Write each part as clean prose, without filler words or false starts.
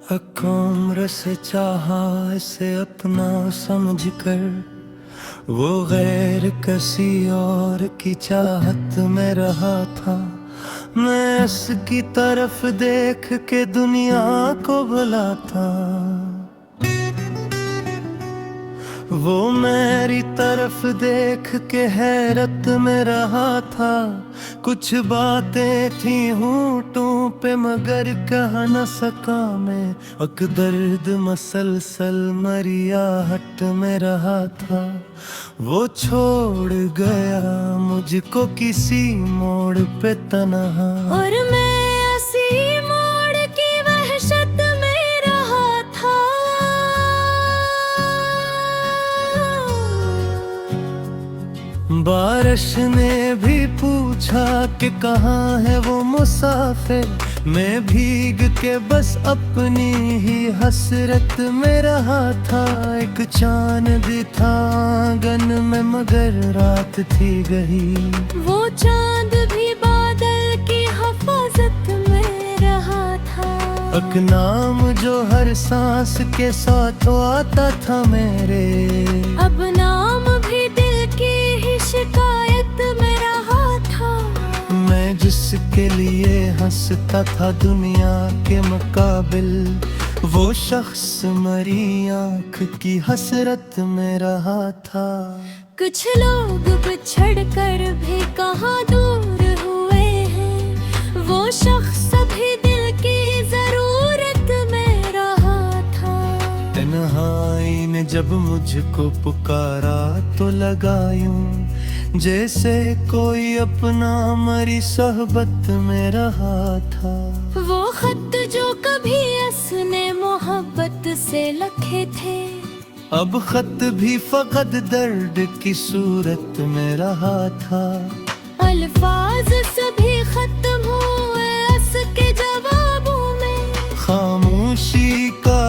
हक उम्र से चाहा इसे अपना समझकर, वो गैर किसी और की चाहत में रहा था। मैं इसकी तरफ देख के दुनिया को बुलाता, वो मेरी तरफ देख के हैरत में रहा था। कुछ बातें थी होंठों पे मगर कह न सका मैं, अक दर्द मसलसल मरियाहट में रहा था। वो छोड़ गया मुझको किसी मोड़ पे तन्हा, और मैं उसी मोड़ की वहशत में रहा था। बारिश ने भी पूछा कि कहाँ है वो मुसाफिर, मैं भीग के बस अपनी ही हसरत में रहा था। एक चांद था आंगन में मगर रात थी गई, वो चांद भी बादल की हिफाजत में रहा था। एक नाम जो हर सांस के साथ आता था मेरे, अब नाम भी दिल की ही शिकायत में रहा था। मैं जिसके लिए हंसता था दुनिया के मुकाबिल, वो शख्स मरी आंख की हसरत में रहा था। कुछ लोग बिछड़ कर भी कहाँ दूर हुए हैं, वो शख्स भी दिल की जरूरत में रहा था। तन्हाई ने जब मुझको पुकारा तो लगा यूं जैसे कोई अपना मरी सोहबत में रहा था। वो खत जो कभी असने मोहब्बत से लिखे थे, अब खत भी फकत दर्द की सूरत में रहा था। अल्फाज सभी खत्म हुए उसके जवाबों में, खामोशी का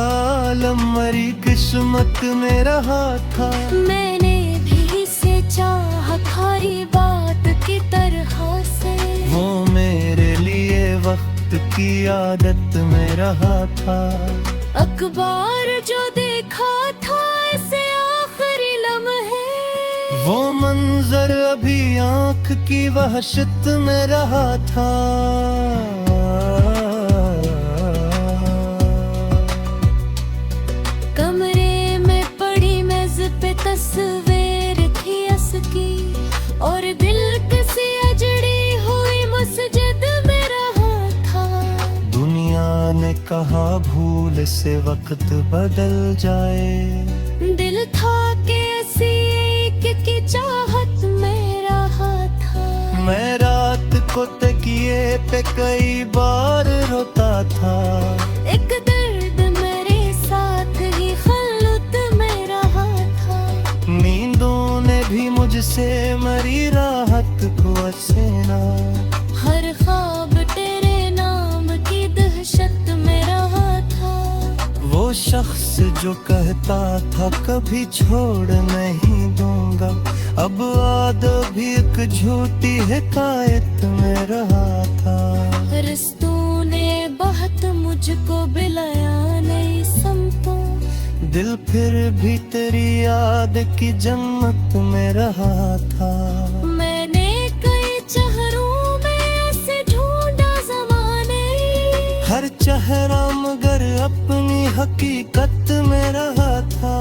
आलम मरी किस्मत में रहा था। मैंने भी से चाहा खारी बात की तरह से, वो मेरे लिए वक्त की आदत में रहा था। अखबार जो देखा था इसे आखिरी लम्हे, वो मंजर अभी आंख की वहशत में रहा था। कमरे में पड़ी मेज पे तस्वीर थी उसकी, और दिल किसी अजड़ी हुई मस्जिद में रहा था। दुनिया ने कहा भूल से वक्त बदल जाए, दिल था कि ऐसी एक की चाहत में रहा था। मैं रात को तकिए पे कई बार रोता था। एक दर्द मेरे साथ ही खलुत में रहा था। नींदों ने भी मुझसे मरी राहत को हसीना, हर ख्वाब तेरे नाम की दहशत में रहा था। वो शख्स जो कहता था कभी छोड़ नहीं दूंगा, अब आदो भी एक झूठी हिकायत में रहा था। रिश्तों ने बहुत मुझको बिलाया नई समतों, दिल फिर भी तेरी याद की जन्नत में रहा था। मैंने कई चेहरों में ऐसे ढूंढा ज़माने, हर चेहरा मगर अपनी हकीकत में रहा था।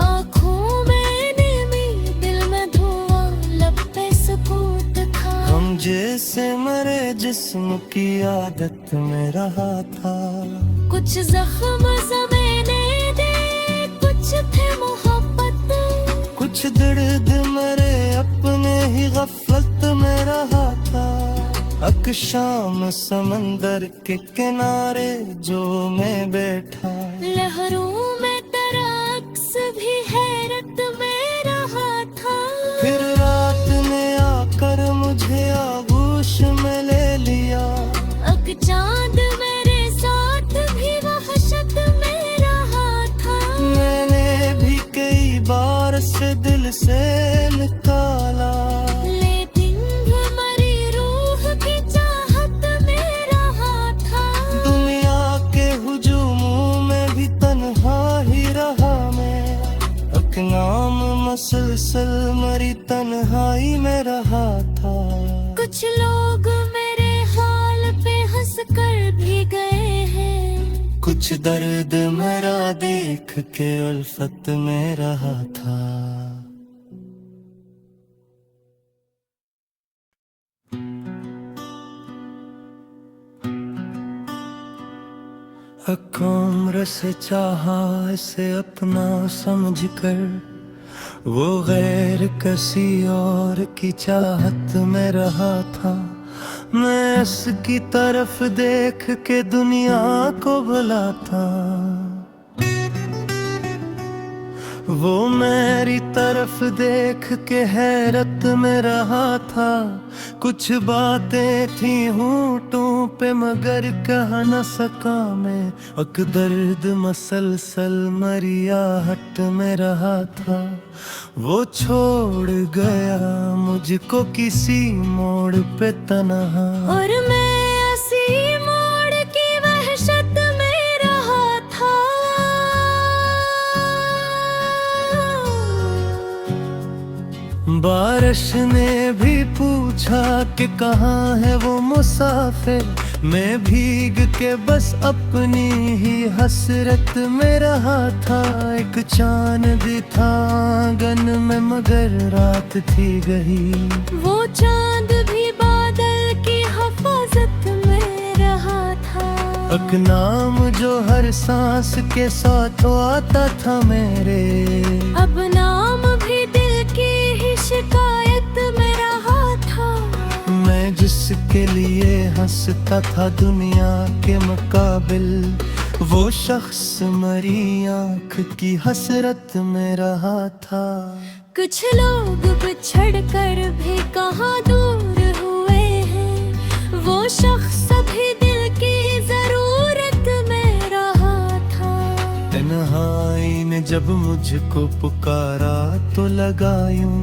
आँखों में नेमी दिल में धुआं लब पे सुकूत था। हम जैसे मरे जिस्म की आदत में रहा था। कुछ जख्म ज़माने दे, कुछ थे मोहब्बत, कुछ दर्द मरे अपने ही गफलत में रहा था। अक शाम समंदर के किनारे जो मैं बैठा, लहरों में तेरा अक्स भी हैरत में रहा था। फिर रात ने आकर मुझे आगोश में ले लिया, अक चांद मेरे साथ भी वहशत में रहा था। मैंने भी कई बार से दिल से निकाला, लेकिन हमारी रूह की चाहत में रहा था। दुनिया के हुजूम कुछ लोग मेरे हाल पे हंस कर भी गए हैं, कुछ दर्द मेरा देख के उल्फत में रहा था। एक उम्र से चाहा इसे अपना समझकर, वो गैर किसी और की चाहत में रहा था। मैं इसकी तरफ देख के दुनिया को बुलाता, वो मेरी तरफ देख के हैरत में रहा था। कुछ बातें थी होंठों पे मगर कह न सका मैं, अक दर्द मसलसल मरियाहट में रहा था। वो छोड़ गया मुझको किसी मोड़ पे तन्हा, और मैं ऐसी मोड़ की वहशत में रहा था। बारिश ने भी पूछा कि कहाँ है वो मुसाफिर, मैं भीग के बस अपनी ही हसरत में रहा था। एक चांद था आंगन में मगर रात थी गई, वो चांद भी बादल की हिफाजत में रहा था। एक नाम जो हर सांस के साथ आता था मेरे, अब नाम भी दिल की ही शिकायत में रहा था। मैं जिसके लिए हंसता था दुनिया के मुकाबिल, वो शख्स मरी आंख की हसरत में रहा था। कुछ लोग बिछड़ कर भी कहाँ दूर हुए हैं, वो शख्स अभी दिल की जरूरत में रहा था। तन्हाई ने जब मुझको पुकारा तो लगा यूं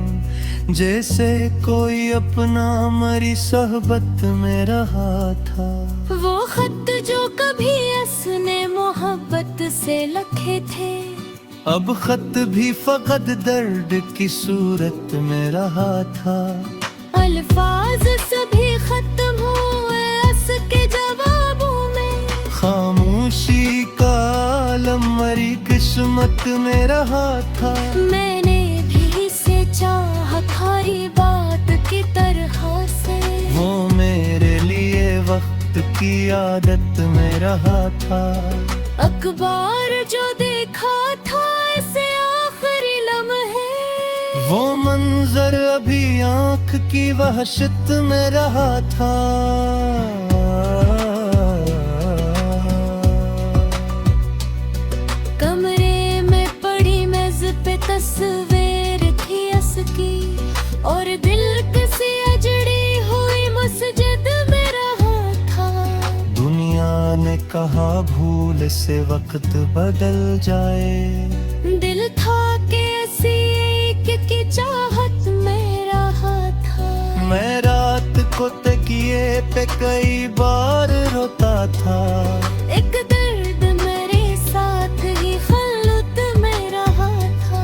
जैसे कोई अपना मरी सोहबत में रहा था। वो खत जो कभी उसने मोहब्बत से लिखे थे, अब खत भी फकत दर्द की सूरत में रहा था। अल्फाज सभी खत्म हुए उसके जवाबों में, खामोशी का आलम मरी किस्मत में रहा था। मैंने भी से चाहा थारी बात की तरह से, वो मेरे लिए वक्त की आदत में रहा था। अखबार जो देखा था इसे आखिरी लम्हे, वो मंजर अभी आंख की वहशत में रहा था। कमरे में पड़ी मेज पे तस्वीर थी उसकी, और दिल किसी अजड़ी हुई मस्जिद में रहा था। दुनिया ने कहा भूल से वक्त बदल जाए, दिल था कि ऐसी एक की चाहत में रहा था। मैं रात को तकिए पे कई बार रोता था। एक दर्द मेरे साथ ही खलुत में रहा था।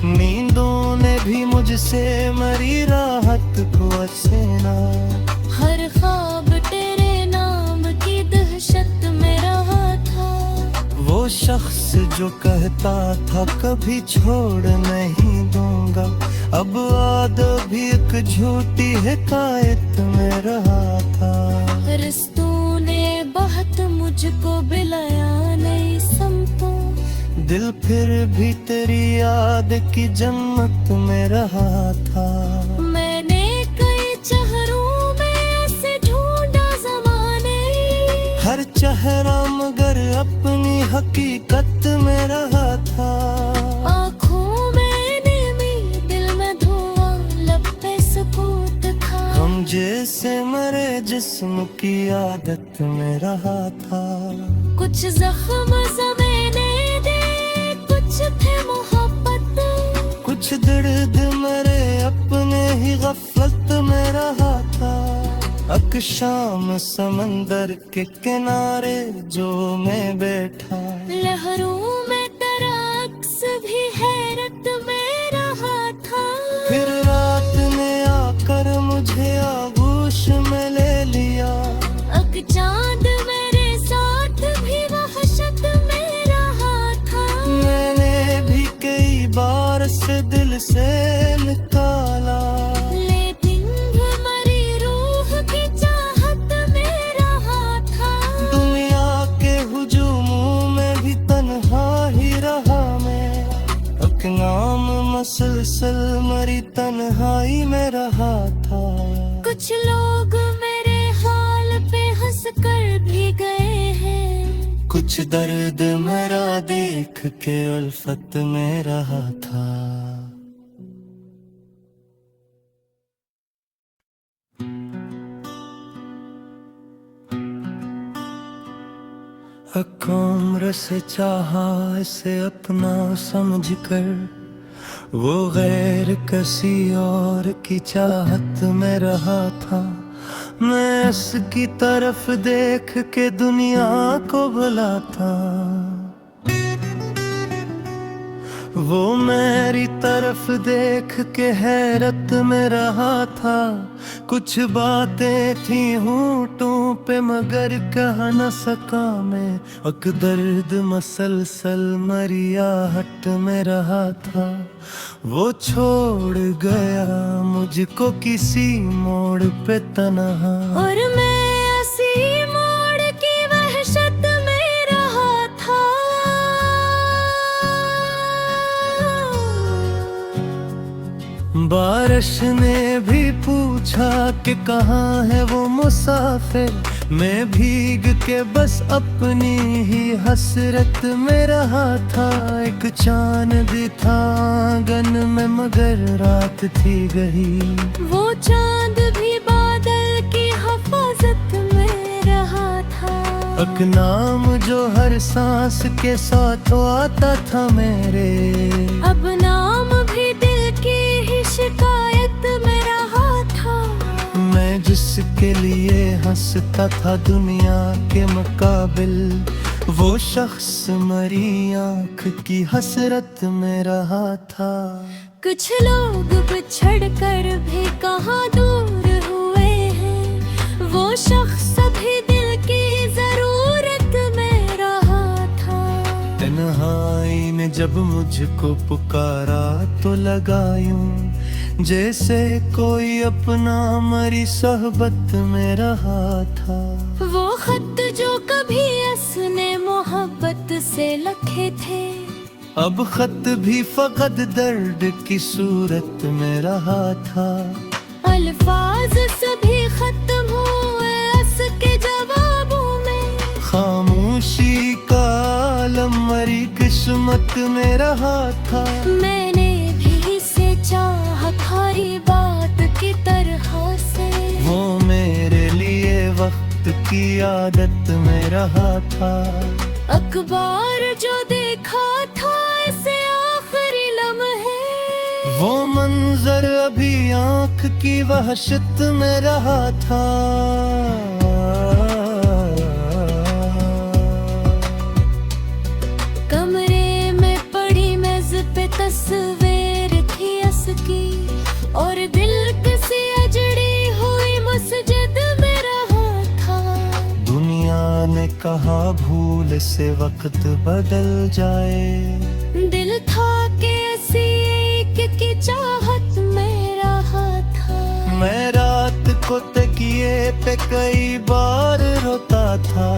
नींदों ने भी मुझसे मरी राहत को हसीना, हर ख्वाब तेरे नाम की दहशत में रहा था। वो शख्स जो कहता था कभी छोड़ नहीं दूंगा, अब आदो भी एक झूठी हिकायत में रहा था। रिश्तों ने बहुत मुझको बिलाया नई समतों, दिल फिर भी तेरी याद की जन्नत में रहा था। मैंने कई चेहरों में ऐसे ढूंढा ज़माने, हर चेहरा मगर अपनी हकीकत में रहा था। आँखों में नेमी दिल में धुआं लब पे सुकूत था। हम जैसे मरे जिस्म की आदत में रहा था। कुछ जख्म ज़माने दे, कुछ थे मोहब्बत, कुछ दर्द मरे अपने ही गफलत में रहा था। अक शाम समंदर के किनारे जो मैं बैठा, लहरों में तेरा अक्स भी हैरत में रहा था। फिर रात ने आकर मुझे आगोश कुछ दर्द मेरा देख के उल्फत में रहा था। उम्र से चाहा इसे अपना समझकर, वो गैर किसी और की चाहत में रहा था। मैं इसकी तरफ देख के दुनिया को भुला था, वो मेरी तरफ देख के हैरत में रहा था। कुछ बातें थी होंठों पे मगर कह न सका मैं, अक दर्द मसलसल मरियाहट में रहा था। वो छोड़ गया मुझको किसी मोड़ पे तन्हा, और मैं उसी मोड़ की वहशत में रहा था। बारिश ने भी पूछा कि कहाँ है वो मुसाफिर, मैं भीग के बस अपनी ही हसरत में रहा था। एक चांद था आंगन में मगर रात थी गई, वो चांद भी बादल की हिफाजत में रहा था। एक नाम जो हर सांस के साथ आता था मेरे, अब नाम भी दिल की ही शिकायत में रहा था। मैं जिसके लिए हंसता था दुनिया के मुकाबिल, वो शख्स मरी आँख की हसरत में रहा था। कुछ लोग बिछड़ कर भी कहाँ दूर हुए हैं, वो शख्स भी दिल की जरूरत में रहा था। तन्हाई ने जब मुझको पुकारा तो लगा यूं जैसे कोई अपना मरी सोहबत में रहा था। वो खत जो कभी उसने मोहब्बत से लिखे थे, अब खत भी फकत दर्द की सूरत में रहा था। अल्फाज सभी खत्म हुए उसके जवाबों में, खामोशी का आलम मरी किस्मत में रहा था। मैंने भी से चाहा थारी बात की तरह से, वो मेरे लिए वक्त की आदत में रहा था। अखबार जो देखा था इसे आखिरी लम्हे, वो मंजर अभी आँख की वहशत में रहा था। कमरे में पड़ी मेज पे तस्वीर थी उसकी, और दिल किसी अजड़ी हुई मस्जिद में रहा था। दुनिया ने कहा भूल से वक्त बदल जाए, दिल था कि ऐसी एक की चाहत में रहा था। मैं रात को तकिए पे कई बार रोता था।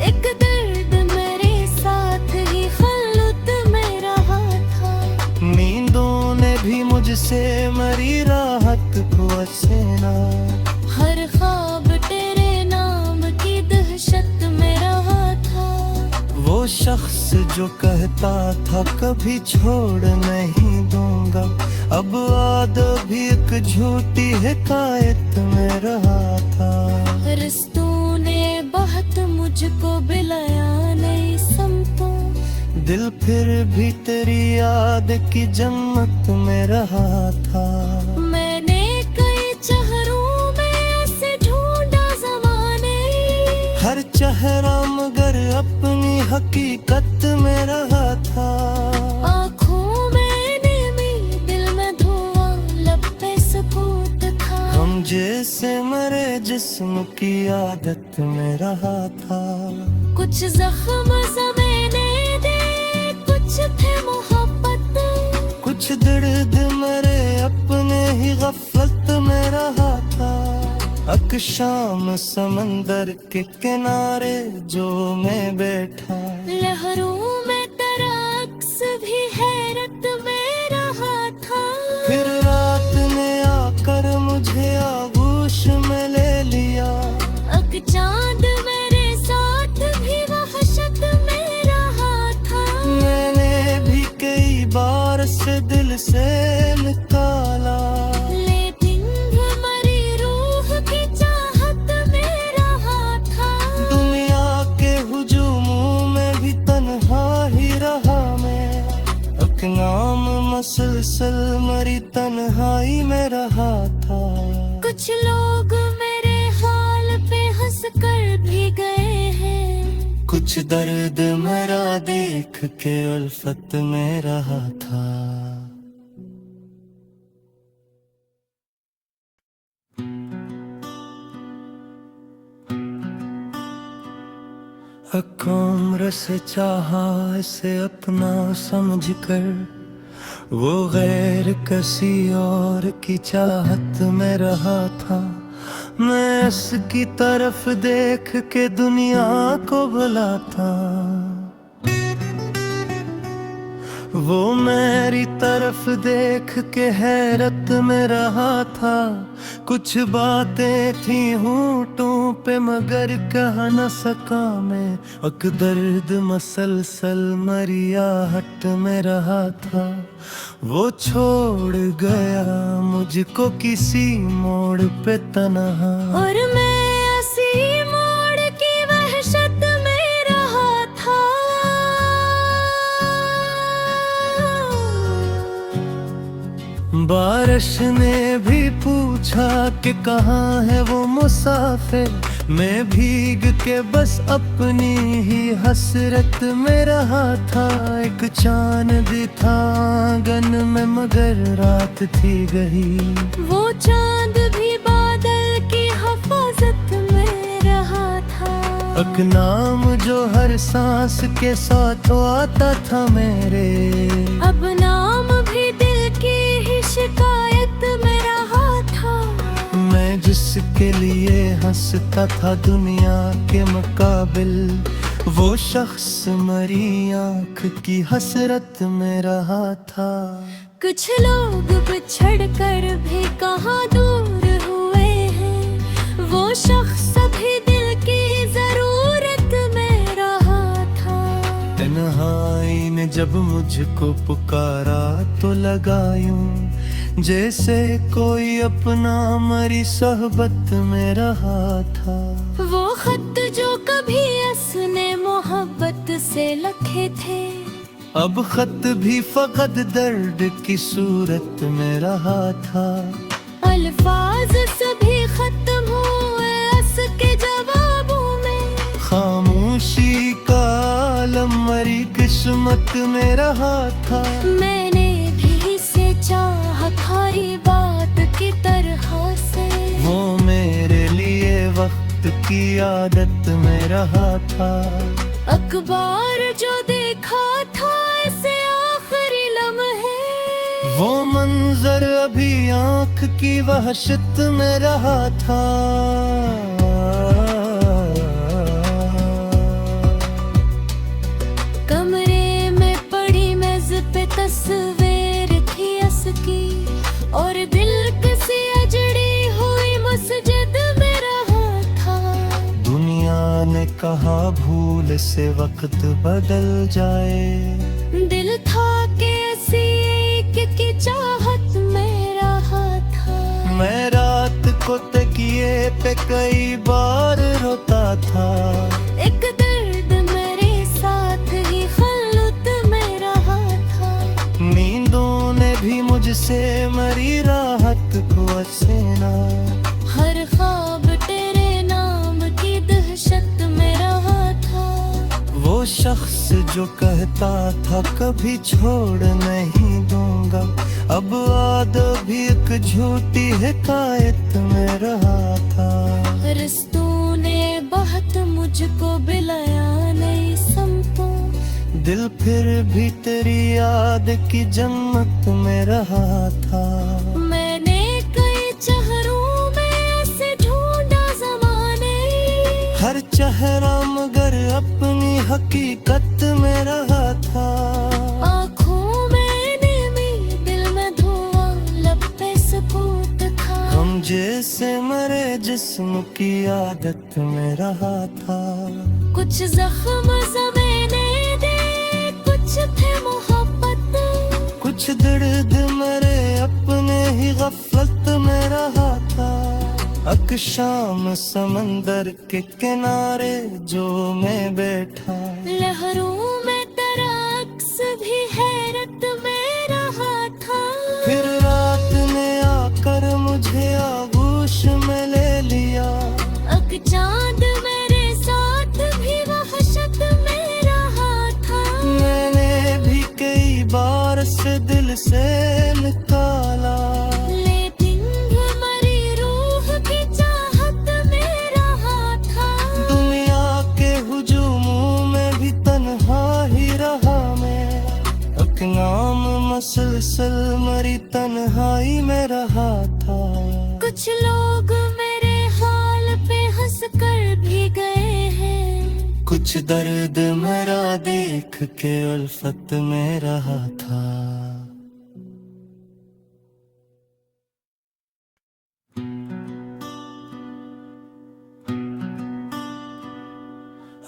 एक दर्द मेरे साथ ही खलुत में रहा था। नींदों ने भी मुझसे मरी राहत को हसीना, हर ख्वाब तेरे नाम की दहशत में रहा था। वो शख्स जो कहता था कभी छोड़ नहीं दूंगा, अब आद भी एक झूठी हिकायत में रहा था। रिश्तों ने बहुत मुझको बिलाया नई समतों, दिल फिर भी तेरी याद की जन्नत में रहा था। मैंने कई चेहरों में ऐसे ढूंढा ज़माने, हर चेहरा मगर अपनी हकीकत में रहा था। आँखों में नेमी, दिल में धुआं, लब पे सुकूत था। हम जैसे मरे जिस्म की आदत में रहा था। कुछ जख्म ज़माने दे, कुछ थे मोहब्बत, कुछ दर्द मरे अपने ही गफलत में रहा था। अक शाम समंदर के किनारे जो मैं बैठा, लहरों में तेरा अक्स भी हैरत में रहा था। फिर रात ने आकर मुझे आगोश में ले लिया, अक चांद मेरे साथ भी वहशत में सारी तन्हाई में रहा था। कुछ लोग मेरे हाल पे हंस कर भी गए हैं, कुछ दर्द मेरा देख के उल्फत में रहा था। एक उम्र से चाहा इसे अपना समझ कर, वो गैर किसी और की चाहत में रहा था। मैं इसकी तरफ देख के दुनिया को भुला था, वो मेरी तरफ देख के हैरत में रहा था। कुछ बातें थी होंठों पे मगर कह न सका मैं, अक दर्द मसलसल मरियाहट में रहा था। वो छोड़ गया मुझको किसी मोड़ पे तन्हा, और मैं उसी मोड़ की वहशत में रहा था। बारिश ने भी पूछा कि कहाँ है वो मुसाफिर, मैं भीग के बस अपनी ही हसरत में रहा था। एक चांद था आंगन में मगर रात थी गई, वो चांद भी बादल की हिफाजत में रहा था। एक नाम जो हर सांस के साथ आता था मेरे, अब नाम भी दिल की ही शिकायत में रहा था। मैं जिसके लिए हंसता था दुनिया के मुकाबिल, वो शख्स मरी आंख की हसरत में रहा था। कुछ लोग बिछड़ कर भी कहाँ दूर हुए हैं, वो शख्स अभी दिल की जरूरत में रहा था। तन्हाई ने जब मुझको पुकारा तो लगा यूं जैसे कोई अपना मरी सोहबत में रहा था। वो खत जो कभी उसने मोहब्बत से लिखे थे, अब खत भी फकत दर्द की सूरत में रहा था। अल्फाज सभी खत्म हुए उसके जवाबों में, खामोशी का आलम मरी किस्मत में रहा था। मैंने भी से चाहा खारी बात की तरह से, वो मेरे लिए वक्त की आदत में रहा था। अखबार जो देखा था इसे आखिरी लम्हे, वो मंजर अभी आंख की वहशत में रहा था। कमरे में पड़ी मेज पे तस्वीर थी उसकी, और दिल किसी अजड़ी हुई मस्जिद में रहा था। दुनिया ने कहा भूल से वक्त बदल जाए, दिल था कि ऐसी एक की चाहत में रहा था। मैं रात को तकिए पे कई बार रोता था। एक दर्द मेरे साथ ही खलुत में रहा था। नींदों ने भी मुझसे मरी राहत को हसीना, हर ख्वाब तेरे नाम की दहशत में रहा था। वो शख्स जो कहता था कभी छोड़ नहीं दूंगा, अब आद भी एक झूठी हिकायत में रहा था। रिश्तों ने बहुत मुझको बिलाया नई समतों, दिल फिर भी तेरी याद की जन्नत में रहा था। मैंने कई चेहरों में ऐसे ढूंढा ज़माने, हर चेहरा मगर अपनी हकीकत में रहा था। आँखों में नेमी दिल में धुआं लब पे सुकूत था। हम जैसे मरे जिस्म की आदत में रहा था। कुछ जख्म ज़माने दे, कुछ थे मोहब्बत, कुछ दर्द मरे अपने ही गफलत में रहा था। अक शाम समंदर के किनारे जो मैं बैठा, लहरों में तेरा अक्स भी हैरत में रहा था। फिर से निकाला। लेकिन मरी रूह की चाहत में रहा था। दुनिया के हुजूमों में भी तन्हा ही रहा मैं, एक नाम मसलसल मरी तन्हाई में रहा था। कुछ लोग मेरे हाल पे हंस कर भी गए हैं। कुछ दर्द मेरा देख के उल्फत में रहा था।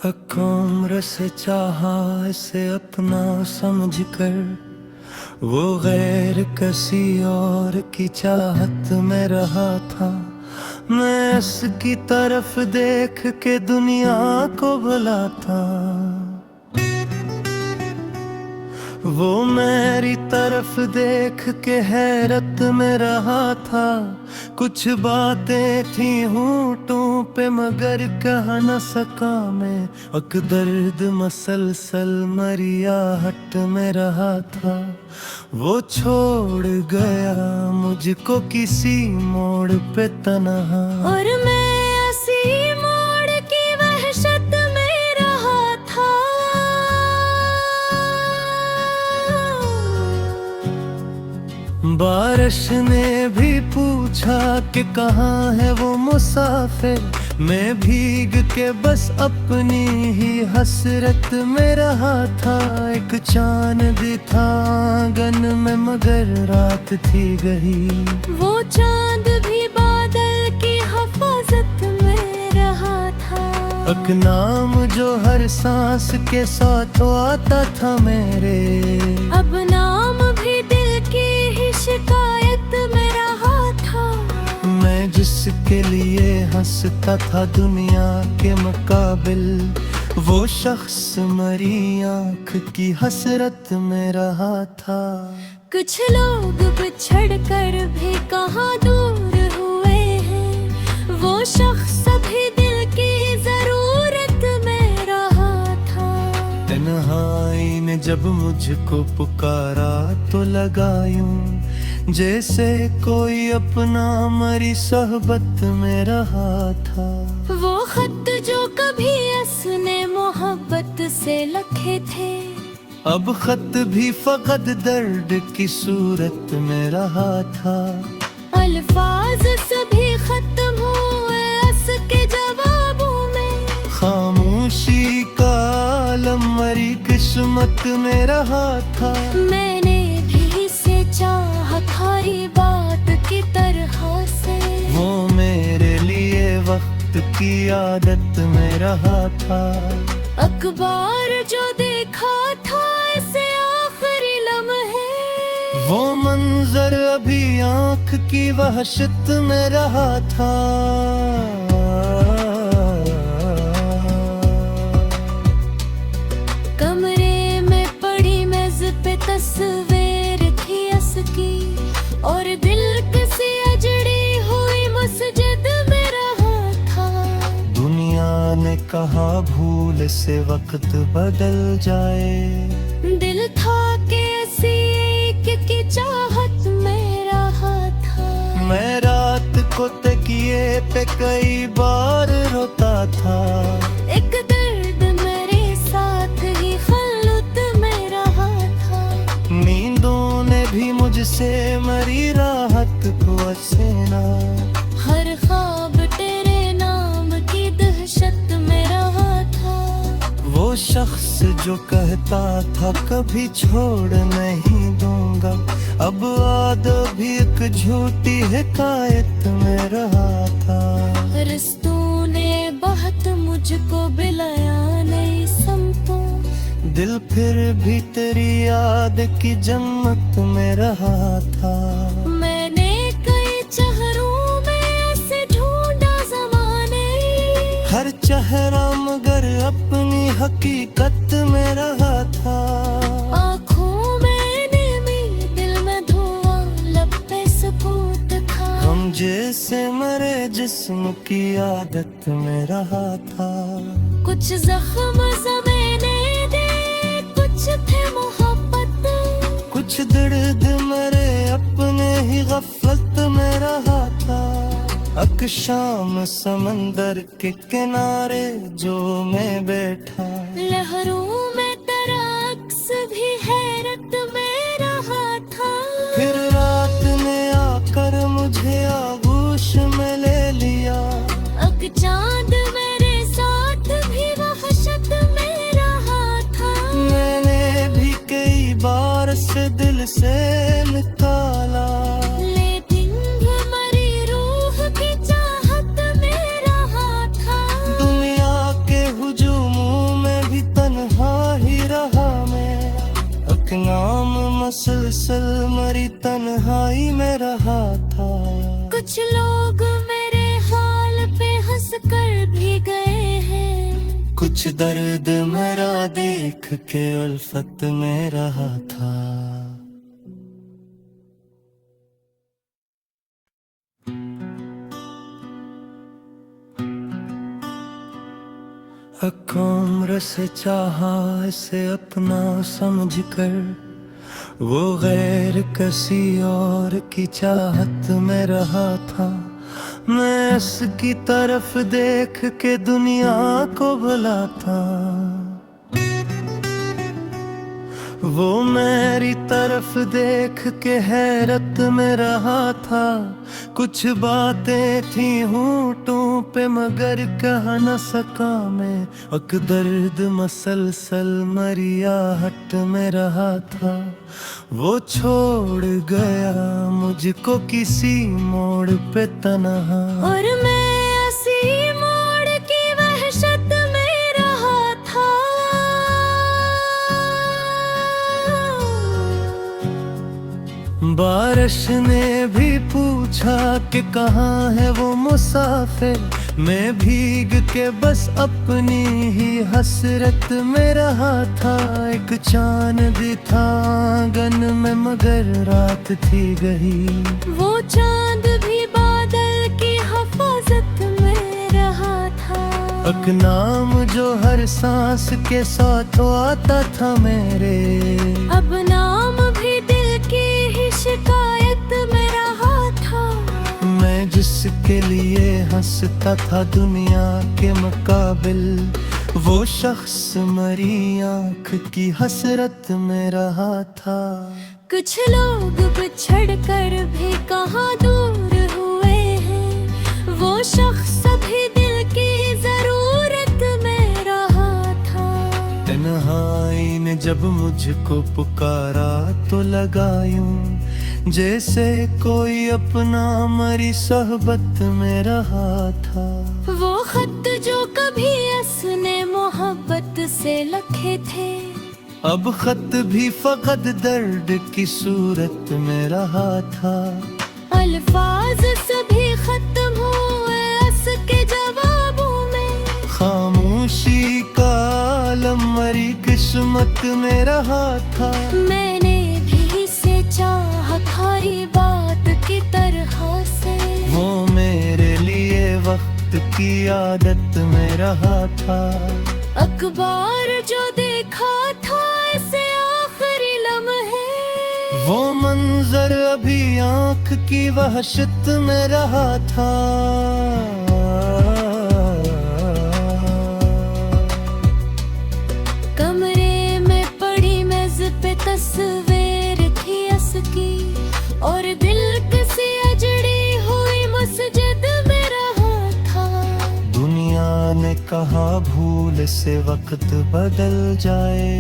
एक उम्र से चाहा इसे अपना समझ कर, वो गैर किसी और की चाहत में रहा था। मैं इसकी तरफ देख के दुनिया को भुला था, वो मेरी तरफ देख के हैरत में रहा था। कुछ बातें थी होंठों पे मगर कह न सका मैं, अक दर्द मसलसल मरियाहट में रहा था। वो छोड़ गया मुझको किसी मोड़ पे तन्हा, और मैं उसी मोड़ की वहशत में रहा था। बारिश ने भी पूछा कि कहाँ है वो मुसाफिर, मैं भीग के बस अपनी ही हसरत में रहा था। एक चांद था आंगन में मगर रात थी गई, वो चांद भी बादल की हिफाजत में रहा था। एक नाम जो हर सांस के साथ आता था मेरे, अब नाम भी दिल की ही शिकायत में रहा था। मैं जिसके लिए हंसता था दुनिया के मुकाबिल, वो शख्स मरी आंख की हसरत में रहा था। कुछ लोग बिछड़ कर भी कहाँ दूर हुए हैं, वो शख्स अभी दिल की जरूरत में रहा था। तन्हाई ने जब मुझको पुकारा तो लगा यूं जैसे कोई अपना मरी सोहबत में रहा था। वो खत जो कभी उसने मोहब्बत से लिखे थे, अब खत भी फकत दर्द की सूरत में रहा था। अल्फाज सभी खत्म हुए उसके जवाबों में, खामोशी का आलम मरी किस्मत में रहा था। मैंने भी से चाहा थारी बात की तरह से, वो मेरे लिए वक्त की आदत में रहा था। अखबार जो देखा था इसे आखिरी लम्हे, वो मंजर अभी आंख की वहशत में रहा था। कमरे में पड़ी मेज पे तस्वीर थी उसकी, और दिल किसी अजड़ी हुई मस्जिद में रहा था। दुनिया ने कहा भूल से वक्त बदल जाए, दिल था कि ऐसी की चाहत में रहा था। मैं रात को तकिए पे कई बार रोता था। एक दर्द मेरे साथ ही खलुत में रहा था। नींदों ने भी मुझसे मरी राहत को हसीना, हर ख्वाब तेरे नाम की दहशत में रहा था। वो शख्स जो कहता था कभी छोड़ नहीं दूंगा, अब आदो भी एक झूठी हिकायत में रहा था। रिश्तों ने बहुत मुझको बिलाया नई समतों, दिल फिर भी तेरी याद की जन्नत में रहा था। मैंने कई चेहरों में ऐसे ढूंढा ज़माने, हर चेहरा मगर अपनी हकीकत में रहा था। आँखों में नेमी दिल में धुआं लब पे सुकूत था। हम जैसे मरे जिस्म की आदत में रहा था। कुछ जख्म ज़माने दे, कुछ थे मोहब्बत, कुछ दर्द मेरे अपने ही गफलत में रहा था। अक शाम समंदर के किनारे जो मैं बैठा, लहरों में तेरा अक्स भी हैरत में रहा था। फिर रात ने आकर मुझे आगोश में ले लिया। अक चांद मेरे साथ भी वहशत में रहा था। मैंने भी कई बार से दिल से निकाला, लेकिन मरी रूह की चाहत में रहा था। दुनिया के हुजूमों में भी तन्हा ही रहा मैं। अक नाम मसलसल मरी तन्हाई में रहा था। कुछ लोग मेरे हाल पे हंस कर भी गए हैं। कुछ दर्द मेरा देख के उल्फत में रहा था। उम्र से चाहा इसे अपना समझकर, वो गैर किसी और की चाहत में रहा था। मैं इसकी तरफ देख के दुनिया को भुला था, वो मेरी तरफ देख के हैरत में रहा था। कुछ बातें थी होंठों पे मगर कह न सका मैं। अक दर्द मसलसल मरियाहट में रहा था। वो छोड़ गया मुझको किसी मोड़ पे तन्हा, और मैं उसी मोड़ की वहशत में रहा था। बारिश ने भी पूछा कि कहाँ है वो मुसाफिर। मैं भीग के बस अपनी ही हसरत में रहा था। एक चांद था आंगन में मगर रात थी गई। वो चांद भी बादल की हिफाजत में रहा था। अक नाम जो हर सांस के साथ आता था मेरे, अब नाम भी दिल की ही शिकायत में रहा था। मैं जिसके लिए हंसता था दुनिया के मुकाबिल, वो शख्स मरी आंख की हसरत में रहा था। कुछ लोग बिछड़ कर भी कहाँ दूर हुए हैं। वो शख्स अभी दिल की जरूरत में रहा था। तन्हाई ने जब मुझको पुकारा तो लगा यूं जैसे कोई अपना मरी सोहबत में रहा था। वो खत जो कभी असने मोहब्बत से लिखे थे, अब खत भी फकत दर्द की सूरत में रहा था। अल्फाज सभी खत्म हुए अस के जवाबों में। खामोशी का आलम मरी किस्मत में रहा था। मैंने भी से चाहा खारी बात की तरह से। वो मेरे लिए वक्त की आदत में रहा था। अखबार जो देखा था इसे आखिरी लम्हे, वो मंजर अभी आंख की वहशत में रहा था। कमरे में पड़ी मेज पे तस्वीर थी असकी, और दिल किसी अजड़ी हुई मस्जिद में रहा था। दुनिया ने कहा भूल से वक्त बदल जाए,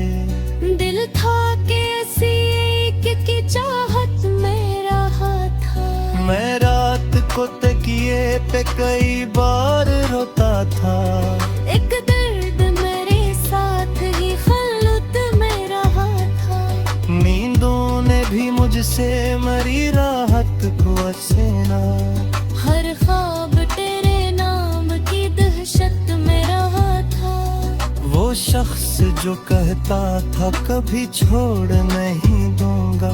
दिल था कि ऐसी एक की चाहत में रहा था। मैं रात को तकिए पे कई बार रोता था। एक दर्द मेरे साथ ही खलुत में रहा था। नींदों ने भी मुझसे मरी राहत को हसीना। हर ख्वाब तेरे नाम की दहशत में रहा था। वो शख्स जो कहता था कभी छोड़ नहीं दूंगा,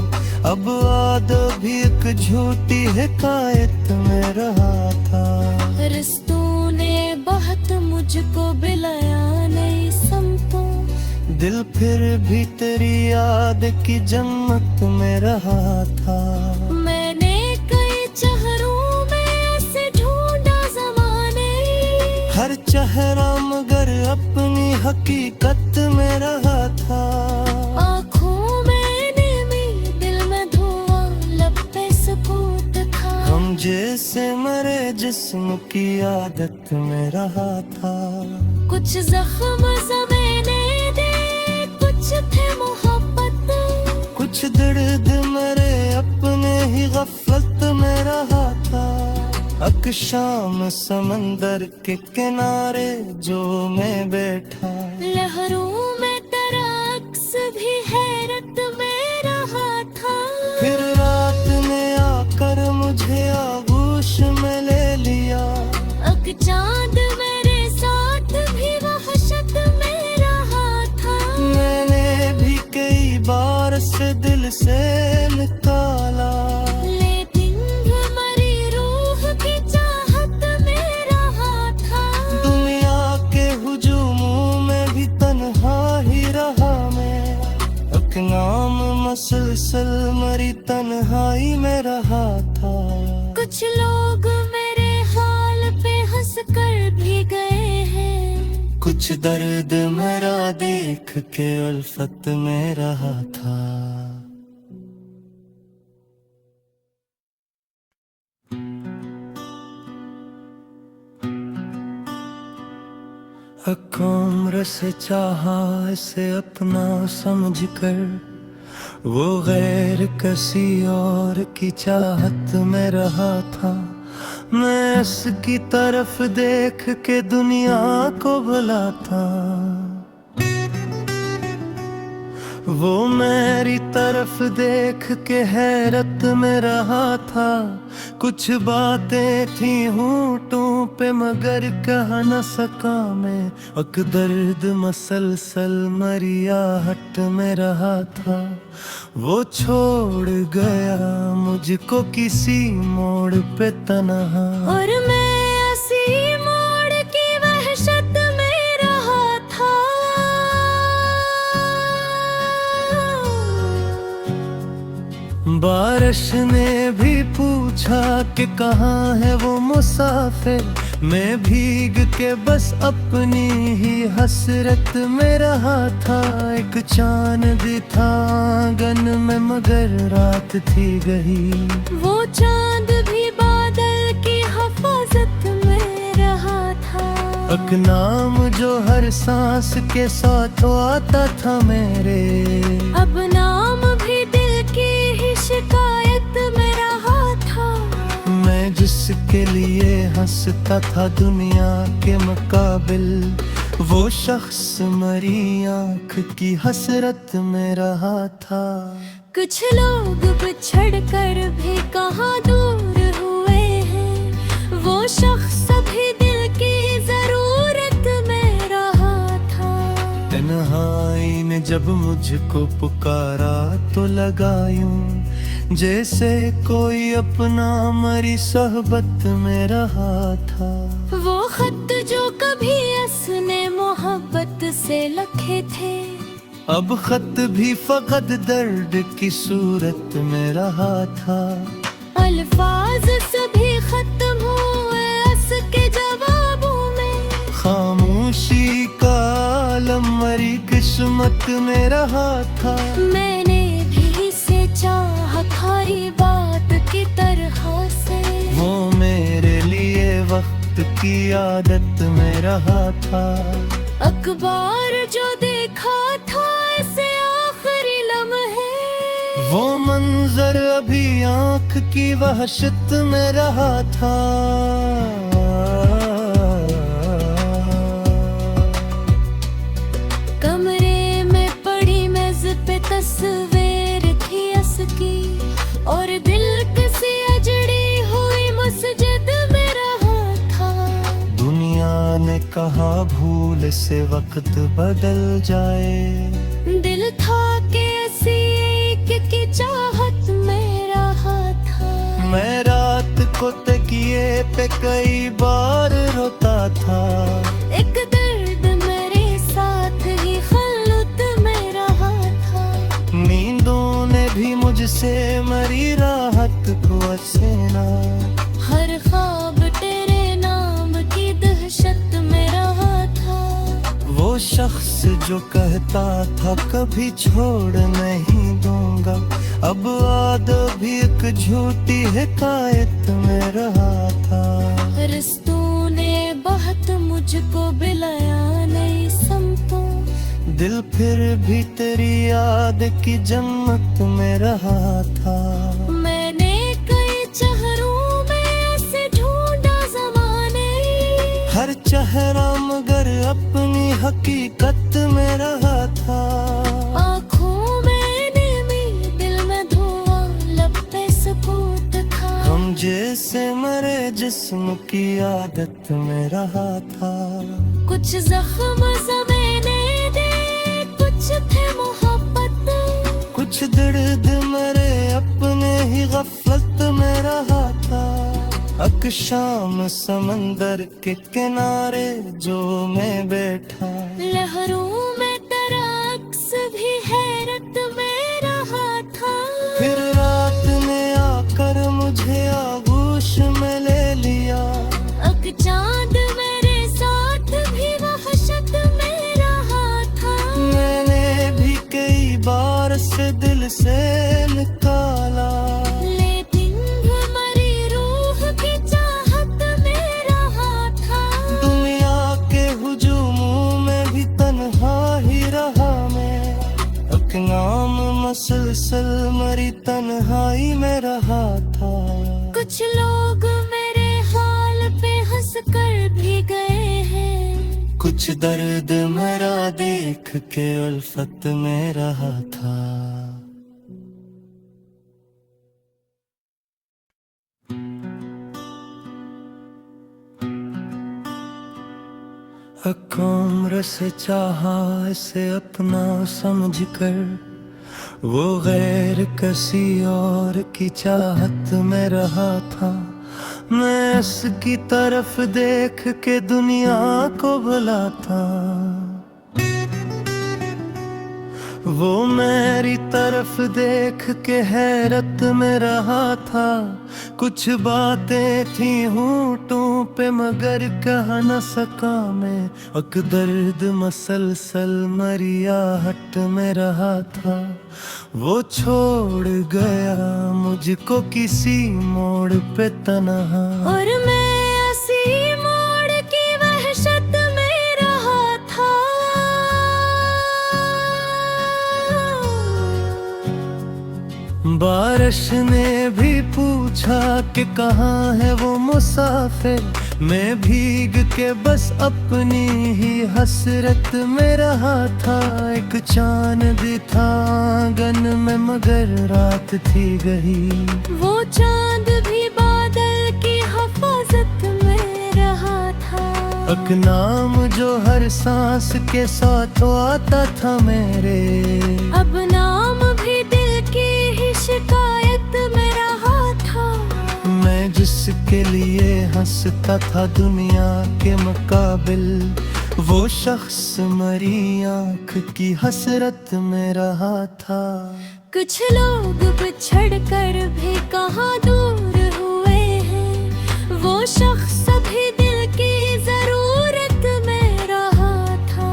अब आद भी एक झूठी हिकायत में रहा था। रिश्तों ने बहुत मुझको बिलाया नई समतों, दिल फिर भी तेरी याद की जन्नत में रहा था। मैंने कई चेहरों में ऐसे ढूंढा ज़माने, हर चेहरा मगर अपनी हकीकत में रहा था। आँखों में नेमी, दिल में धुआं, लब पे सुकूत था। हम जैसे मरे जिस्म की आदत में रहा था। कुछ जख्म ज़माने दे, कुछ थे मोहब्बत, कुछ दर्द मरे अपने ही गफलत में रहा था। अक शाम समंदर के किनारे जो मैं बैठा, लहरों में तेरा अक्स भी हैरत में रहा था। फिर रात ने आकर मुझे आगोश में ले लिया। अक चांद मेरे साथ भी वहशत में रहा था। मैंने भी कई बार से दिल से निकाला, लेकिन हमारी रूह की चाहत में रहा था। दुनिया के हुजूमों में भी तन्हा ही रहा मैं। एक नाम मसलसल मरी तन्हाई में रहा था। कुछ लोग मेरे हाल पे हंस कर भी गए हैं, कुछ दर्द मेरा देख के उल्फत में रहा था। एक उम्र से चाहा इसे अपना समझकर, वो गैर किसी और की चाहत में रहा था। मैं इसकी तरफ देख के दुनिया को बुलाता, वो मेरी तरफ देख के हैरत में रहा था। कुछ बातें थी होंठों पे मगर कह न सका मैं। अक दर्द मसलसल मरियाहट में रहा था। वो छोड़ गया मुझको किसी मोड़ पे तन्हा, और मैं उसी मोड़ की वहशत में रहा था। बारिश ने भी पूछा कि कहाँ है वो मुसाफिर। मैं भीग के बस अपनी ही हसरत में रहा था। एक चांद था आंगन में मगर रात थी गई, वो चांद भी बादल की हिफाजत में रहा था। एक नाम जो हर सांस के साथ आता था मेरे, अब नाम भी दिल की ही शिकायत में रहा था। मैं जिसके लिए हंसता था दुनिया के मुकाबिल, वो शख्स मरी आंख की हसरत में रहा था। कुछ लोग बिछड़ कर भी कहाँ दूर हुए हैं, वो शख्स भी दिल की जरूरत में रहा था। तन्हाई ने जब मुझको पुकारा तो लगा यूं जैसे कोई अपना मरी सोहबत में रहा था। वो खत जो कभी असने मोहब्बत से लिखे थे, अब खत भी फकत दर्द की सूरत में रहा था। अल्फाज सभी खत्म हुए अस के जवाबों में, खामोशी का आलम मरी किस्मत में रहा था। मैंने भी से चाहा थारी बात की तरह से, वो मेरे लिए वक्त की आदत में रहा था। अखबार जो देखा था ऐसे आखिरी लम्हे, वो मंजर अभी आंख की वहशत में रहा था। कमरे में पड़ी मेज पे तस्वीर थी असकी, और दिल किसी अजड़ी हुई मस्जिद में रहा था। दुनिया ने कहा भूल से वक्त बदल जाए, दिल था कि ऐसी एक की चाहत में रहा था। मैं रात को तकिए पे कई बार रोता था। एक दर्द मेरे साथ ही खलुत में रहा था। नींदों ने भी मुझ शख्स जो कहता था कभी छोड़ नहीं दूंगा, अब आदो भी एक झूठी हिकायत में रहा था। रिश्तों ने बहुत मुझको बिलाया नई समतों, दिल फिर भी तेरी याद की जन्नत में रहा था। मैंने कई चेहरों में ऐसे ढूंढा ज़माने, हर चेहरा मगर अपनी हकीकत में रहा था। आँखों में नेमी, दिल में धुआं, लब पे सुकूत था। हम जैसे मरे जिस्म की आदत में रहा था। कुछ जख्म ज़माने दे, कुछ थे मोहब्बत, कुछ दर्द मरे अपने ही गफलत में रहा था। अक शाम समंदर के किनारे जो मैं बैठा, लहरों में तेरा अक्स भी हैरत में रहा था। फिर रात ने आकर मुझे आगोश में ले लिया, अक चांद मेरे साथ भी वहशत में रहा था। मैंने भी कई बार से दिल से निकाला, लेकिन हमारी रूह की चाहत में रहा था। दुनिया के हुजूमों में भी तन्हा ही रहा मैं, एक नाम मसलसल मरी तन्हाई में रहा था। कुछ लोग मेरे हाल पे हंस कर भी गए हैं, कुछ दर्द मेरा देख के उल्फत में रहा था। एक उम्र से चाहा इसे अपना समझ कर, वो गैर किसी और की चाहत में रहा था। मैं इसकी तरफ देख के दुनिया को बुलाता, वो मेरी तरफ देख के हैरत में रहा था। कुछ बातें थी होंठों पे मगर कह न सका मैं, अक दर्द मसलसल मरियाहट में रहा था। वो छोड़ गया मुझको किसी मोड़ पे तन्हा, और मैं उसी मोड़ की वहशत में रहा था। बारिश ने भी पूछा कि कहाँ है वो मुसाफिर, मैं भीग के बस अपनी ही हसरत में रहा था। एक चांद था आंगन में मगर रात थी गई, वो चांद भी बादल की हिफाजत में रहा था। एक नाम जो हर सांस के साथ आता था मेरे, अब नाम भी दिल की ही शिकायत में रहा था। मैं जिसके लिए हंसता था दुनिया के मुकाबिल, वो शख्स मरी आंख की हसरत में रहा था। कुछ लोग बिछड़ कर भी कहाँ दूर हुए हैं, वो शख्स भी दिल की जरूरत में रहा था।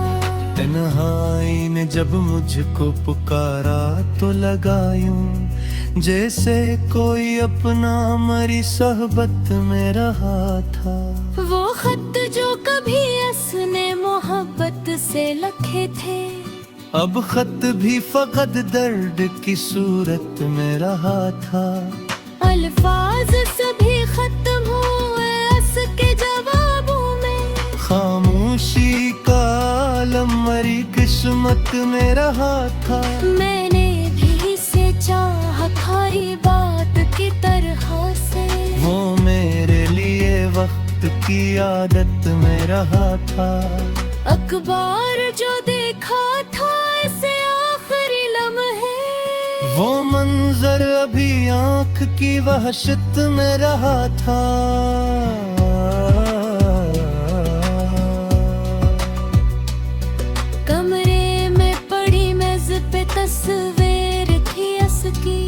तन्हाई ने जब मुझको पुकारा तो लगा यूं जैसे कोई अपना मरी सोहबत में रहा था। वो खत जो कभी उसने मोहब्बत से लिखे थे, अब खत भी फकत दर्द की सूरत में रहा था। अल्फाज सभी खत्म हुए उसके जवाबों में, खामोशी का आलम मरी किस्मत में रहा था। मैंने भी से चाहा थारी बात की तरह से, वो मेरे लिए वक्त की आदत में रहा था। अखबार जो देखा था इसे आखिरी लम्हे, वो मंजर अभी आंख की वहशत में रहा था। कमरे में पड़ी मेज पे तस्वीर थी उसकी,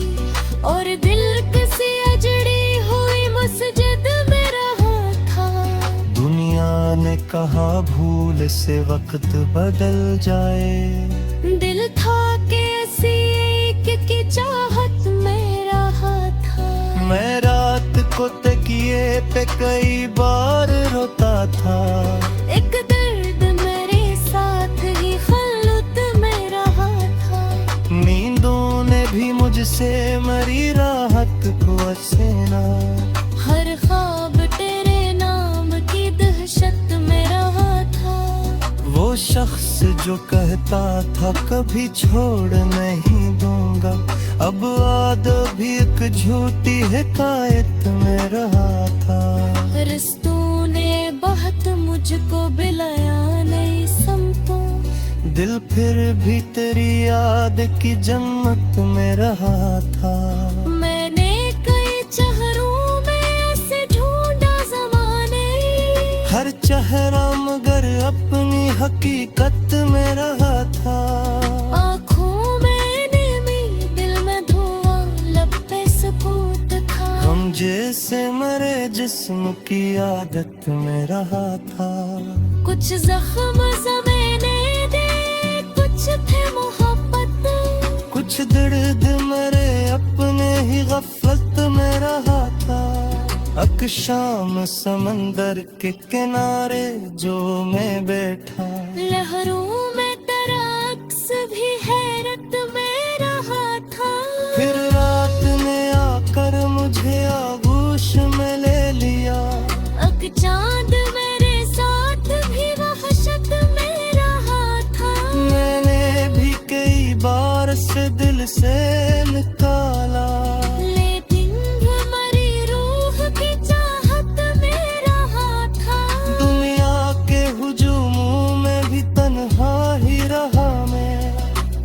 और दिल किसी अजड़ी हुई मस्जिद में रहा था। दुनिया ने कहा भूल से वक्त बदल जाए। दिल था कि ऐसी एक की चाहत में रहा था। मैं रात को तकिए पे कई बार रोता था। एक दर्द मेरे साथ ही खलुत में रहा था। नींदों ने भी मुझसे मरी राहत को हसीना। हर ख्वाब तेरे नाम की दहशत में रहा था। वो शख्स जो कहता था कभी छोड़ नहीं दूंगा, अब आदत भी एक झूठी हिकायत में रहा था। रिश्तों ने बहुत मुझको बिलाया नई समतों। दिल फिर भी तेरी याद की जन्नत में रहा था। मैंने कई चेहरों में ऐसे ढूंढा ज़माने। हर चेहरा मगर अपनी हकीकत में रहा था। आँखों में नेमी, दिल में धुआं, लब पे सुकूत था। हम जैसे मरे जिस्म की आदत में रहा था। कुछ जख्म ज़माने दे, कुछ थे मोहब्बत। कुछ दर्द मरे अपने ही गफलत में रहा था। अक शाम समंदर के किनारे जो मैं बैठा, लहरों में तेरा अक्स भी हैरत में रहा था। फिर रात ने आकर मुझे आगोश में ले लिया। अक चांद मेरे साथ भी वहशत में रहा था। मैंने भी कई बार से दिल से निकाला। लेकिन हमारी रूह की चाहत में रहा था। दुनिया के हुजूमों में भी तन्हा ही रहा मैं।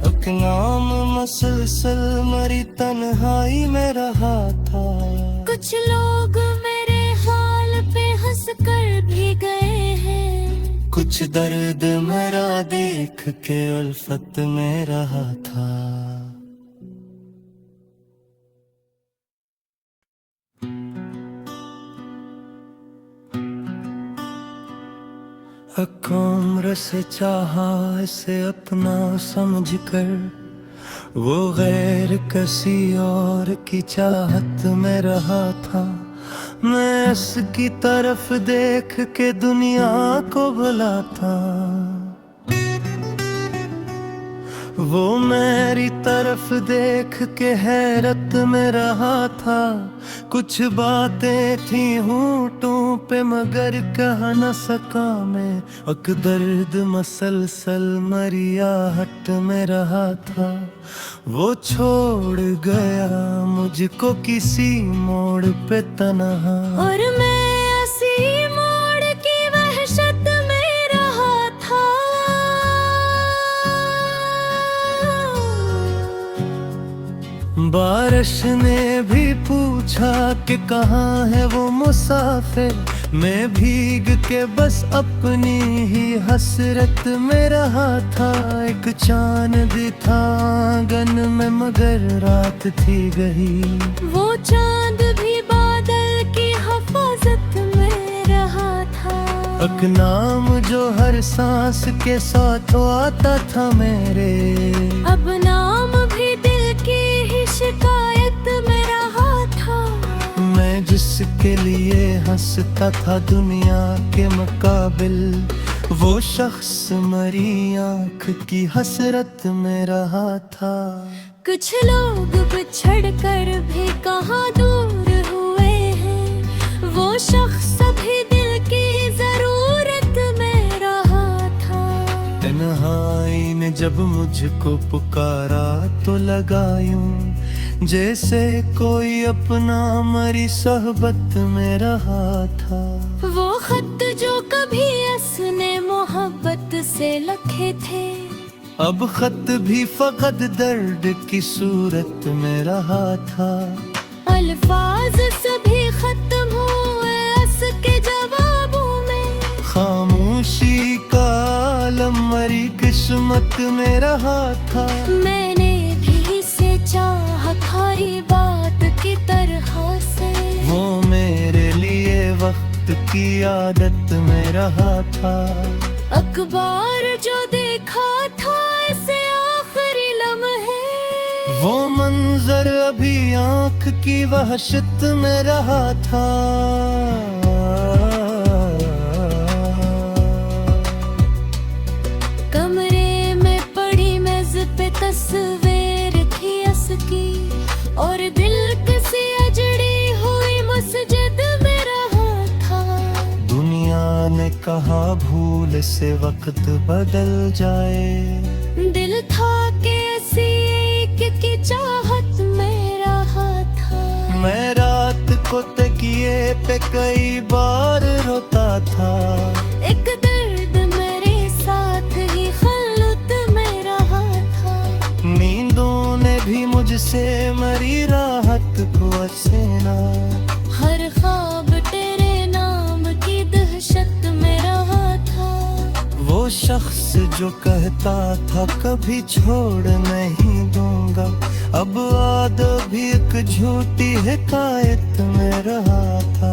एक नाम मसलसल मरी तन्हाई में रहा था। कुछ लोग मेरे हाल पे हंस कर भी गए हैं। कुछ दर्द मेरा देख के उल्फत में रहा था। एक उम्र से चाहा इसे अपना समझ कर, वो गैर किसी और की चाहत में रहा था। मैं इसकी तरफ देख के दुनिया को बुलाता, वो मेरी तरफ देख के हैरत में रहा था। कुछ बातें थी होंठों पे मगर कह न सका मैं। अक दर्द मसलसल मरियाहट में रहा था। वो छोड़ गया मुझको किसी मोड़ पे तन्हा, और मैं ऐसी मोड़ की वहशत में रहा था। बारिश ने भी पूछा कि कहाँ है वो मुसाफिर। मैं भीग के बस अपनी ही हसरत में रहा था। एक चांद था आंगन में मगर रात थी गई। वो चांद भी बादल की हिफाजत में रहा था। एक नाम जो हर सांस के साथ आता था मेरे, अब नाम भी दिल की ही शिकायत में रहा था। मैं जिसके लिए हंसता था दुनिया के मुकाबिल, वो शख्स मरी आँख की हसरत में रहा था। कुछ लोग बिछड़ कर भी कहाँ दूर हुए हैं। वो शख्स अभी दिल की जरूरत में रहा था। तन्हाई ने जब मुझको पुकारा तो लगा यूं जैसे कोई अपना मरी सोहबत में रहा था। वो खत जो कभी उसने मोहब्बत से लिखे थे, अब खत भी फकत दर्द की सूरत में रहा था। अल्फाज सभी खत्म हुए उसके जवाबों में। खामोशी का आलम मरी किस्मत में रहा था। मैंने भी से चाहा खारी बात की तरह से। वो मेरे लिए वक्त वक्त की आदत में रहा था। अखबार जो देखा था ऐसे आखिरी लम्हे, वो मंजर अभी आंख की वहशत में रहा था। कमरे में पड़ी मेज पे तस्वीर थी असकी, और दिल किसी अजड़ी हुई मस्जिद में रहा था। दुनिया ने कहा भूल से वक्त बदल जाए, दिल था कि ऐसी एक की चाहत में रहा था। मैं रात को तकिए पे कई बार रोता था। एक दर्द मेरे साथ ही खल्लुत में रहा था। नींदों ने भी मुझसे मरी राहत को असेना। हर ख्वाब तेरे नाम की दहशत में रहा था। वो शख्स जो कहता था कभी छोड़ नहीं दूंगा, अब आद भी एक झूठी हिकायत में रहा था।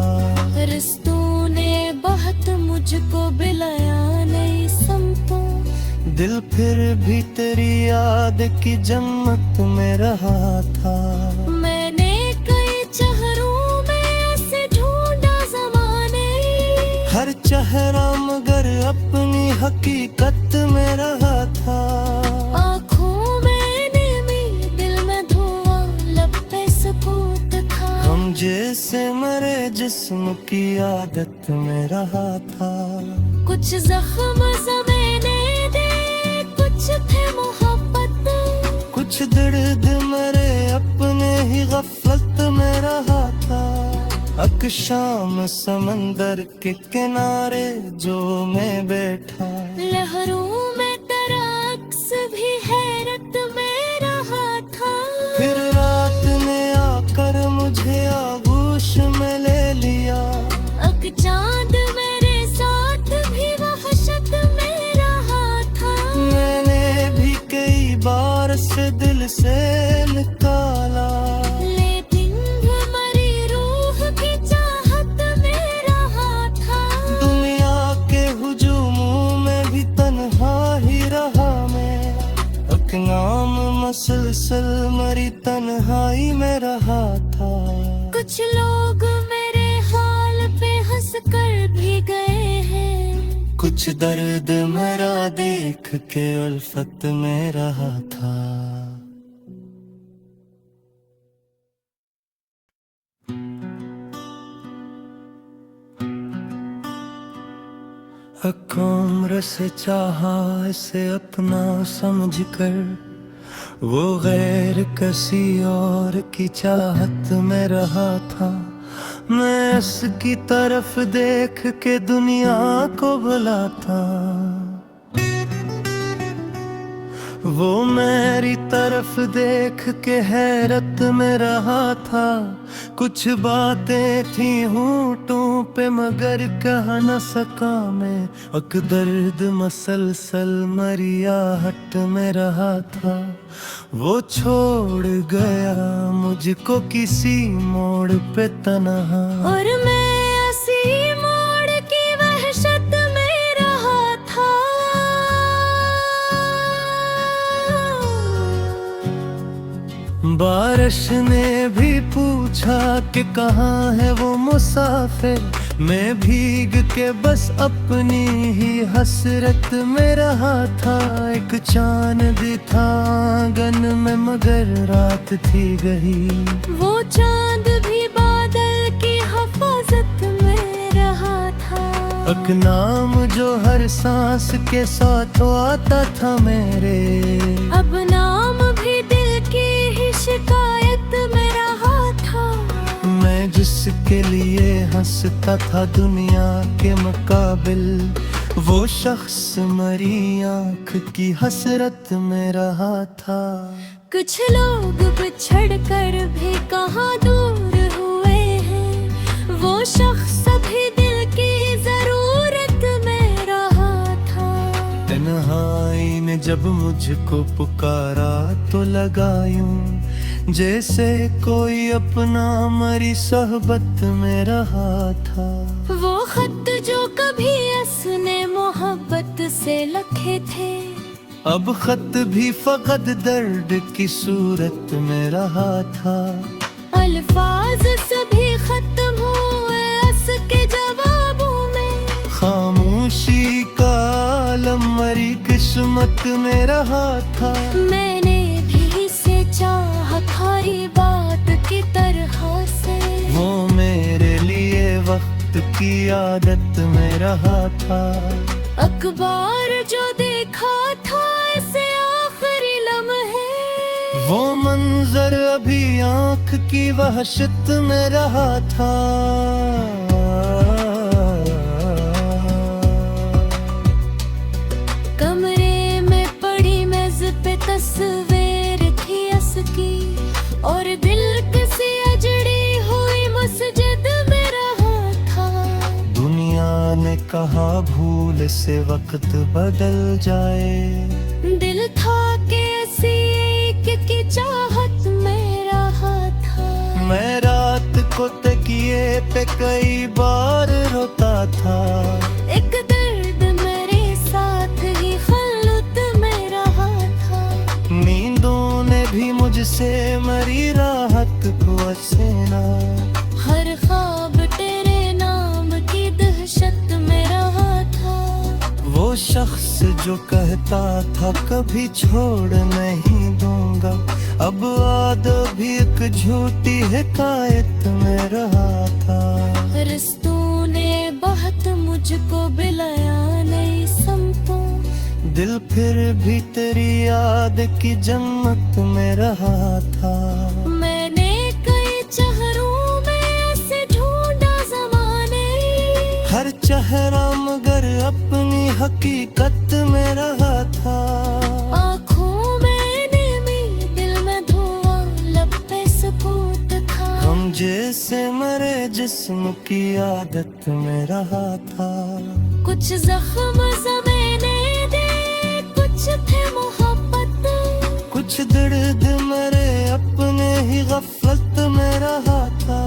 रिश्तों ने बहुत मुझको बिलाया नई समतों, दिल फिर भी तेरी याद की जन्नत में रहा था। मैंने कई चेहरों में ऐसे ढूंढा ज़माने, हर चेहरा मगर अपनी हकीकत में रहा था। आँखों में नमी, दिल में धुआं, लब पे सुकूत था। हम जैसे मरे जिस्म की आदत में रहा था। कुछ जख्म ज़माने दे, कुछ थे मोहब्बत, कुछ दर्द मरे अपने ही गफलत में रहा था। अक शाम समंदर के किनारे जो मैं बैठा, लहरों में तेरा अक्स भी हैरत में रहा था। फिर रात ने आकर मुझे आगोश में ले लिया। अक चांद मेरे साथ भी वहशत में रहा था। मैंने भी कई बार से दिल से निकाला, लेकिन हमारी रूह की चाहत में रहा था। दुनिया के हुजूमों में भी तन्हा ही रहा मैं। एक नाम मसलसल मरी तन्हाई में रहा था। कुछ लोग मेरे हाल पे हंस कर भी गए हैं, कुछ दर्द मेरा देख के उल्फत में रहा था। एक उम्र से चाहा इसे अपना समझ कर, वो गैर किसी और की चाहत में रहा था। मैं इसकी तरफ देख के दुनिया को बुलाता, वो मेरी तरफ देख के हैरत में रहा था। कुछ बातें थी होंठों पे मगर कह न सका मैं। अक दर्द मसलसल मरियाहट में रहा था। वो छोड़ गया मुझको किसी मोड़ पे तन्हा, और मैं ऐसी मोड़ की वहशत में रहा था। बारिश ने भी पूछा कि कहाँ है वो मुसाफिर। मैं भीग के बस अपनी ही हसरत में रहा था। एक चांद था आंगन में मगर रात थी गई, वो चांद भी बादल की हिफाजत में रहा था। एक नाम जो हर सांस के साथ आता था मेरे, अब नाम भी दिल की ही शिकायत में रहा था। मैं जिसके लिए हंसता था दुनिया के मुकाबिल, वो शख्स मरी आंख की हसरत में रहा था। कुछ लोग बिछड़ कर भी कहाँ दूर हुए हैं, वो शख्स अभी दिल की जरूरत में रहा था। तन्हाई ने जब मुझको पुकारा तो लगा यूं जैसे कोई अपना मरी सोहबत में रहा था। वो भी उसने मोहब्बत से लिखे थे। अब खत भी फकत दर्द की सूरत में रहा था। अल्फाज सभी खत्म हुए उसके जवाबों में। खामोशी का आलम मरी किस्मत में रहा था। मैंने भी से चाहा थारी बात की तरह से। वो मेरे लिए वक्त की आदत में रहा था। अखबार जो देखा था इसे आखिरी लम्हे। वो मंजर अभी आंख की वहशत में रहा था। कमरे में पड़ी मेज पे तस्वीर थी उसकी, और दिल किसी अजड़ी हुई मस्जिद में रहा था। दुनिया ने कहा भूल से वक्त बदल जाए। दिल था कि ऐसी एक की चाहत में रहा था। मैं रात को तकिए पे कई बार रोता था। एक दर्द मेरे साथ ही खलुत में रहा था। नींदों ने भी मुझसे मरी राहत को हसीना। हर ख्वाब तेरे नाम की दहशत में रहा था। वो शख्स जो कहता था कभी छोड़ नहीं दूंगा, अब आद भी एक झूठी हिकायत में रहा था। रिश्तों ने बहुत मुझको बिलाया नई समतों। दिल फिर भी तेरी याद की जन्नत में रहा था। मैंने कई चेहरों में ऐसे ढूंढा ज़माने। हर चेहरा मगर अपनी हकीकत में रहा था। आँखों में नेमी, दिल में धुआं, लब पे सुकूत था। हम जैसे मरे जिस्म की आदत में रहा था। कुछ जख्म ज़माने दे, कुछ थे मोहब्बत। कुछ दर्द मरे अपने ही गफलत में रहा था।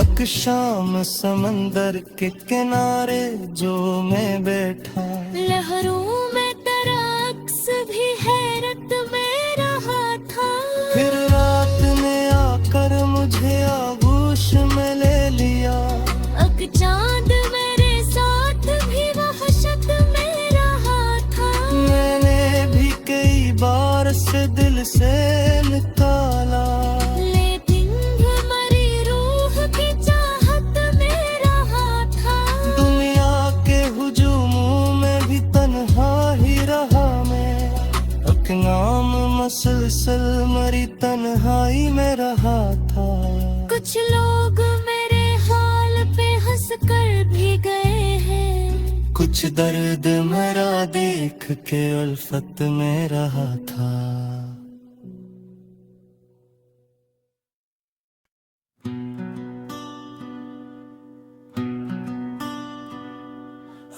अक शाम समंदर के किनारे जो मैं बैठा, लहरों में तेरा अक्स भी हैरत में रहा था। फिर रात ने आकर मुझे आगोश में ले लिया। अक चांद मेरे साथ भी वहशत में रहा था। मैंने भी कई बार से दिल से निकाला। लेकिन हमारी रूह की चाहत में रहा था। दुनिया के हुजूमों में भी तन्हा ही रहा मैं। एक नाम मसलसल मरी तन्हाई में रहा था। कुछ लोग मेरे हाल पे हंस कर भी गए हैं। कुछ दर्द मेरा देख के उल्फत में रहा था।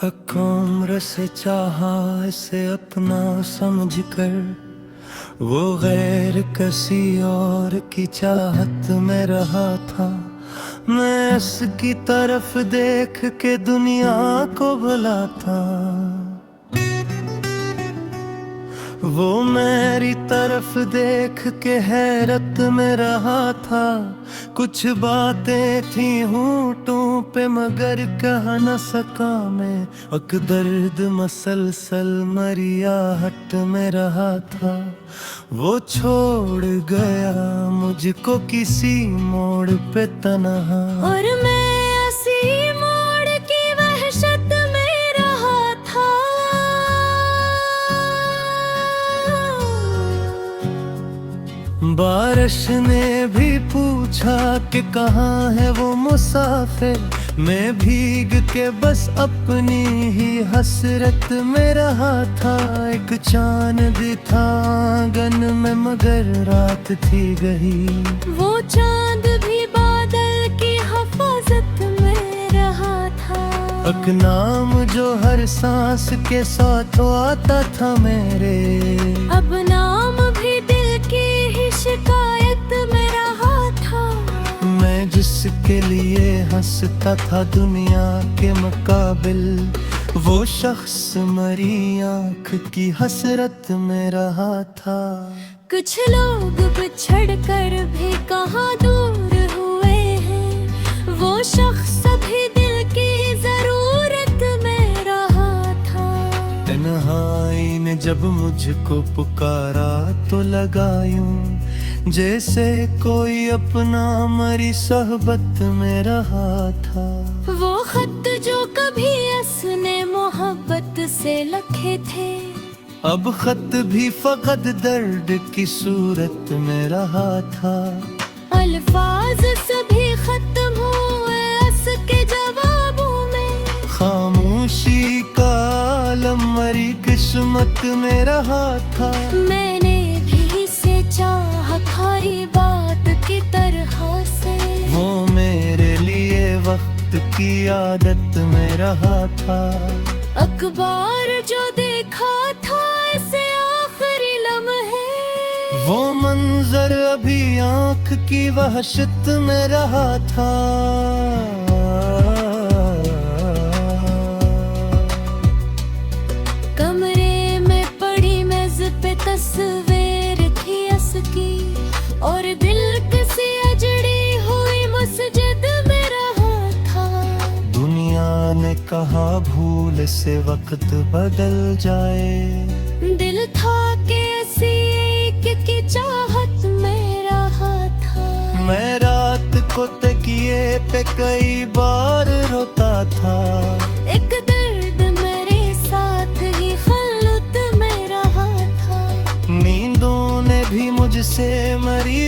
एक उम्र से चाहा इसे अपना समझ कर, वो गैर किसी और की चाहत में रहा था। मैं इसकी तरफ देख के दुनिया को भुला था। वो मेरी तरफ देख के हैरत में रहा था। कुछ बातें थी होंठों पे मगर कह न सका मैं। अक दर्द मसलसल मरियाहट में रहा था। वो छोड़ गया मुझको किसी मोड़ पे तन्हा, और मैं उसी मोड़ की वहशत में रहा था। बारिश ने भी पूछा कि कहाँ है वो मुसाफिर। मैं भीग के बस अपनी ही हसरत में रहा था। एक चांद था आंगन में मगर रात थी गई। वो चांद भी बादल की हिफाजत में रहा था। एक नाम जो हर सांस के साथ आता था मेरे, अब नाम भी दिल की ही शिकायत में रहा था। मैं जिस जिसके लिए हंसता था दुनिया के मुकाबिल, वो शख्स मरी आंख की हसरत में रहा था। कुछ लोग बिछड़ कर भी कहाँ दूर हुए हैं, वो शख्स अभी दिल की जरूरत में रहा था। तन्हाई ने जब मुझको पुकारा तो लगा यूं जैसे कोई अपना मरी सोहबत में रहा था। वो खत जो कभी उसने मोहब्बत से लिखे थे, अब खत भी फकत दर्द की सूरत में रहा था। अल्फाज सभी खत्म हुए उसके जवाबों में, खामोशी का आलम मरी किस्मत में रहा था। मैंने भी से चाहा खारी बात की तरह से, वो मेरे लिए वक्त की आदत में रहा था। अखबार जो देखा था इसे आखिरी लम्हे, वो मंजर अभी आंख की वहशत में रहा था। कमरे में पड़ी मेज पे तस्वीर थी उसकी, और दिल किसी अजड़ी हुई मस्जिद में रहा था। दुनिया ने कहा भूल से वक्त बदल जाए, दिल था कि ऐसी एक की चाहत में रहा था। मैं रात को तकिए पे कई बार रोता था। एक दर्द मेरे साथ ही खलुत में रहा था। नींदों ने भी मुझसे मरी